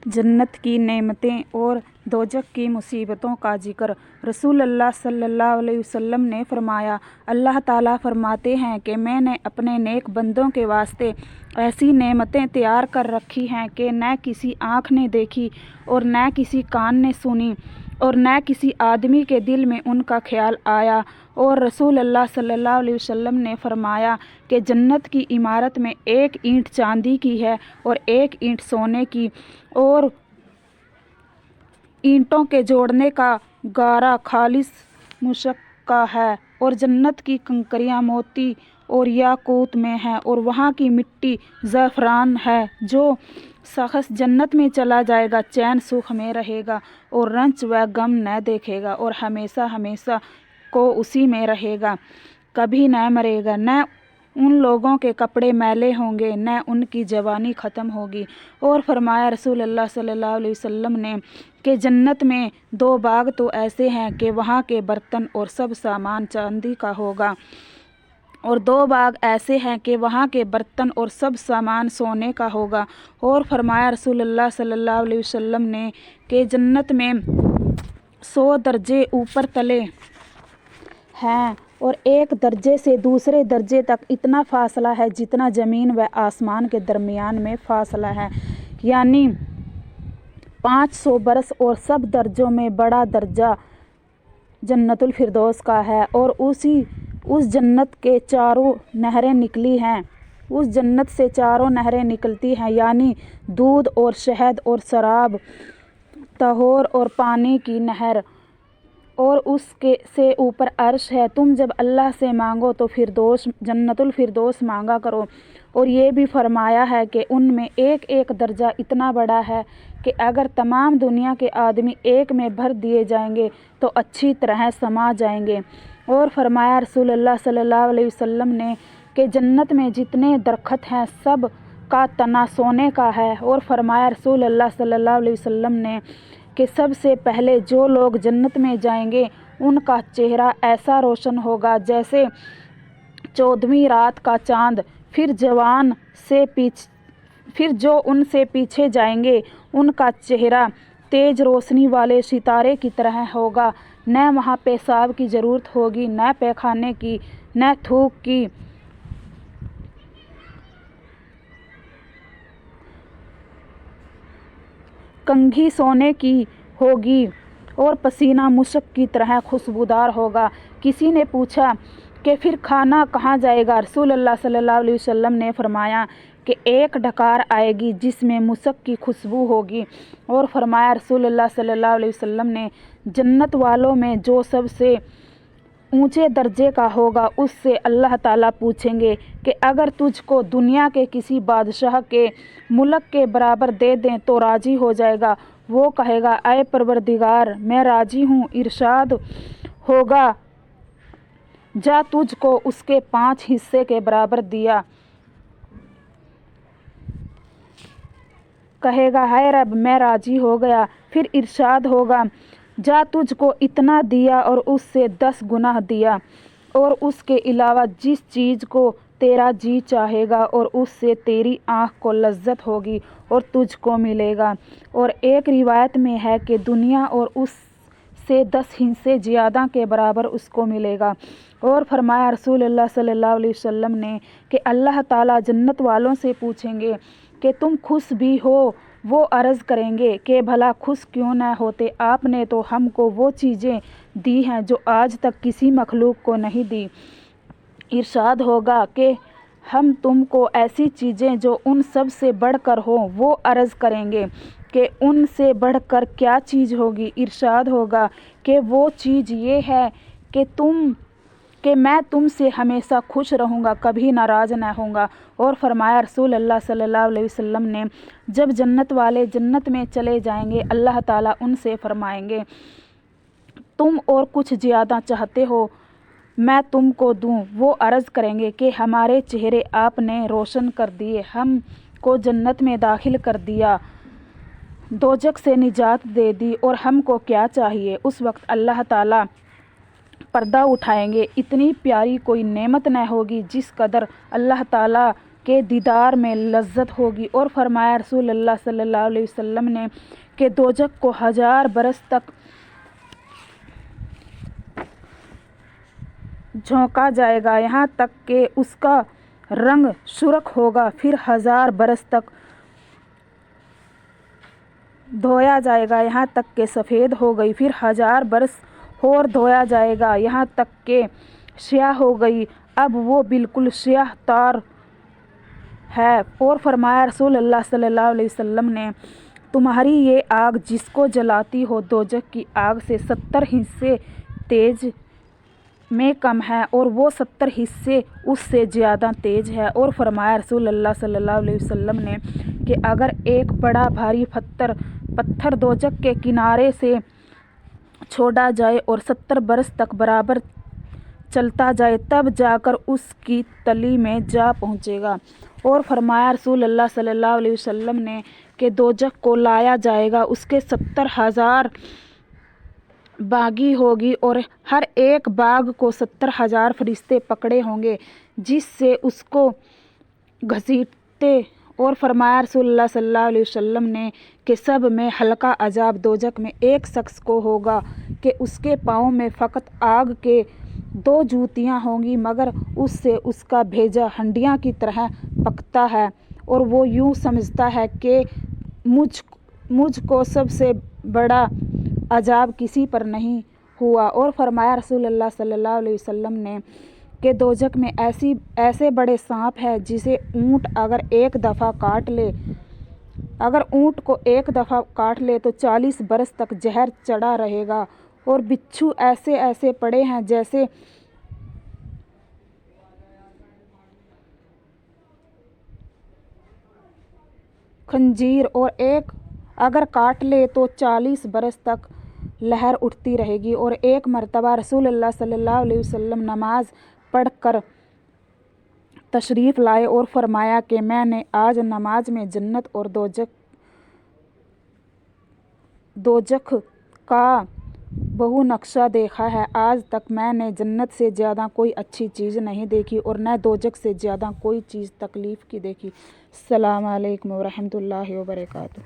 जन्नत की नेमतें और दोज़ख की मुसीबतों का ज़िक्र। रसूल अल्लाह सल्लल्लाहु अलैहि वसल्लम ने फरमाया, अल्लाह ताला फरमाते हैं कि मैंने अपने नेक बंदों के वास्ते ऐसी नेमतें तैयार कर रखी हैं कि न किसी आँख ने देखी और न किसी कान ने सुनी और न किसी आदमी के दिल में उनका ख्याल आया। और रसूल अल्लाह सल्लल्लाहु अलैहि वसल्लम ने फरमाया कि जन्नत की इमारत में एक ईंट चांदी की है और एक ईंट सोने की, और ईंटों के जोड़ने का गारा खालिस मुशक का है, और जन्नत की कंकरियाँ मोती और याकूत में हैं, और वहाँ की मिट्टी ज़फ़रान है। जो शख़्स जन्नत में चला जाएगा चैन सुख में रहेगा और रंज व गम न देखेगा और हमेशा हमेशा को उसी में रहेगा, कभी न मरेगा। न उन लोगों के कपड़े मैले होंगे न उनकी जवानी ख़त्म होगी। और फरमाया रसूल अल्लाह सल्लल्लाहु अलैहि वसल्लम ने कि जन्नत में 2 बाग तो ऐसे हैं कि वहाँ के बर्तन और सब सामान चांदी का होगा, और 2 बाग ऐसे हैं कि वहाँ के बर्तन और सब सामान सोने का होगा। और फरमाया रसूल अल्लाह सल्लल्लाहु अलैहि वसल्लम ने कि जन्नत में 100 दर्जे ऊपर तले हैं, और एक दर्जे से दूसरे दर्जे तक इतना फासला है जितना ज़मीन व आसमान के दरमियान में फासला है, यानी 500 बरस। और सब दर्जों में बड़ा दर्जा जन्नतुल फिरदौस का है, और उस जन्नत के चारों नहरें निकली हैं, उस जन्नत से 4 नहरें निकलती हैं, यानी दूध और शहद और शराब, तहोर और पानी की नहर, और उसके से ऊपर अर्श है। तुम जब अल्लाह से मांगो तो फिरदौस जन्नतुल फिरदौस मांगा करो। और ये भी फरमाया है कि उनमें एक एक दर्जा इतना बड़ा है कि अगर तमाम दुनिया के आदमी एक में भर दिए जाएंगे तो अच्छी तरह समा जाएंगे। और फरमाया रसूल अल्लाह सल्लल्लाहु अलैहि वसल्लम ने कि जन्नत में जितने दरख्त हैं सब का तना सोने का है। और फरमाया रसूल अल्लाह सल्लल्लाहु अलैहि वसल्लम ने कि सबसे पहले जो लोग जन्नत में जाएंगे उनका चेहरा ऐसा रोशन होगा जैसे 14वीं रात का चाँद। फिर जो उनसे पीछे जाएंगे उनका चेहरा तेज रोशनी वाले सितारे की तरह होगा। न वहाँ पेशाब की ज़रूरत होगी, न पैखाने की, न थूक की, कंघी सोने की होगी, और पसीना मुश्क की तरह खुशबूदार होगा। किसी ने पूछा कि फिर खाना कहाँ जाएगा? रसूल अल्लाह सल्लल्लाहु अलैहि वसल्लम ने फरमाया कि एक डकार आएगी जिसमें मुश्क की खुशबू होगी। और फरमाया रसूल अल्लाह सल्लल्लाहु अलैहि वसल्लम ने जन्नत वालों में जो सबसे ऊंचे दर्जे का होगा उससे अल्लाह ताला पूछेंगे कि अगर तुझको दुनिया के किसी बादशाह के मुल्क के बराबर दे दें तो राज़ी हो जाएगा? वो कहेगा, ऐ परवरदिगार मैं राज़ी हूँ। इरशाद होगा, जा तुझको उसके 5 हिस्से के बराबर दिया। कहेगा, है रब मैं राज़ी हो गया। फिर इरशाद होगा, जा तुझको इतना दिया और उससे 10 गुना दिया, और उसके अलावा जिस चीज़ को तेरा जी चाहेगा और उससे तेरी आँख को लज्जत होगी और तुझको मिलेगा। और एक रिवायत में है कि दुनिया और उससे 10 हिस्से ज़्यादा के बराबर उसको मिलेगा। और फरमाया रसूल अल्लाह सल्लल्लाहु अलैहि वसल्लम ने कि अल्लाह ताला जन्नत वालों से पूछेंगे कि तुम खुश भी हो? वो अर्ज़ करेंगे कि भला खुश क्यों न होते, आपने तो हमको वो चीज़ें दी हैं जो आज तक किसी मखलूक को नहीं दी। इरशाद होगा कि हम तुमको ऐसी चीज़ें जो उन सब से बढ़कर हो। वो अर्ज़ करेंगे कि उनसे बढ़कर क्या चीज़ होगी? इरशाद होगा कि वो चीज़ ये है कि मैं तुमसे हमेशा खुश रहूँगा, कभी नाराज़ न होऊंगा। और फरमाया रसूल अल्लाह सल्लल्लाहु अलैहि वसल्लम ने जब जन्नत वाले जन्नत में चले जाएंगे अल्लाह ताला उनसे फरमाएंगे, तुम और कुछ ज़्यादा चाहते हो मैं तुमको दूँ? वो अर्ज़ करेंगे कि हमारे चेहरे आपने रोशन कर दिए, हमको जन्नत में दाखिल कर दिया, दोज़ख से निजात दे दी, और हमको क्या चाहिए? उस वक्त अल्लाह ताला पर्दा उठाएंगे। इतनी प्यारी कोई नेमत न होगी जिस कदर अल्लाह ताला کے دیدار میں لذت ہوگی۔ اور فرمایا رسول اللہ صلی اللہ علیہ وسلم نے کہ دوزخ کو 1000 برس تک جھونکا جائے گا، یہاں تک کہ اس کا رنگ سرخ ہوگا، پھر 1000 برس تک دھویا جائے گا، یہاں تک کہ سفید ہو گئی، پھر 1000 برس اور دھویا جائے گا، یہاں تک کہ سیاہ ہو گئی، اب وہ بالکل سیاہ تار ہے۔ اور فرمایا رسول اللہ صلی اللہ علیہ وسلم نے تمہاری یہ آگ جس کو جلاتی ہو دوزخ کی آگ سے 70 حصے تیز میں کم ہے، اور وہ 70 حصے اس سے زیادہ تیز ہے۔ اور فرمایا رسول اللہ صلی اللہ علیہ وسلم نے کہ اگر ایک بڑا بھاری پتھر دوزخ کے کنارے سے چھوڑا جائے اور 70 برس تک برابر چلتا جائے تب جا کر اس کی تلی میں جا پہنچے گا۔ اور فرمایا رسول اللہ صلی اللہ علیہ وسلم نے کہ دوزخ کو لایا جائے گا، اس کے 70,000 باغی ہوگی اور ہر ایک باغ کو 70,000 فرشتے پکڑے ہوں گے جس سے اس کو گھسیٹتے۔ اور فرمایا رسول اللہ صلی اللہ علیہ وسلم نے کہ سب میں ہلکا عذاب دوزخ میں ایک شخص کو ہوگا کہ اس کے پاؤں میں فقط آگ کے 2 جوتیاں ہوں گی، مگر اس سے اس کا بھیجا ہنڈیاں کی طرح پکتا ہے، اور وہ یوں سمجھتا ہے کہ مجھ کو سب سے بڑا عذاب کسی پر نہیں ہوا۔ اور فرمایا رسول اللہ صلی اللہ علیہ وسلم نے کہ دوزخ میں ایسے بڑے سانپ ہیں جسے اونٹ اگر اونٹ کو ایک دفعہ کاٹ لے تو 40 برس تک زہر چڑھا رہے گا، اور بچھو ایسے پڑے ہیں جیسے خنجیر، اور ایک اگر کاٹ لے تو 40 برس تک لہر اٹھتی رہے گی۔ اور ایک مرتبہ رسول اللہ صلی اللہ علیہ وسلم نماز پڑھ کر تشریف لائے اور فرمایا کہ میں نے آج نماز میں جنت اور دوزخ کا بہو نقشہ دیکھا ہے، آج تک میں نے جنت سے زیادہ کوئی اچھی چیز نہیں دیکھی اور نہ دوزخ سے زیادہ کوئی چیز تکلیف کی دیکھی۔ السلام علیکم ورحمۃ اللہ وبرکاتہ۔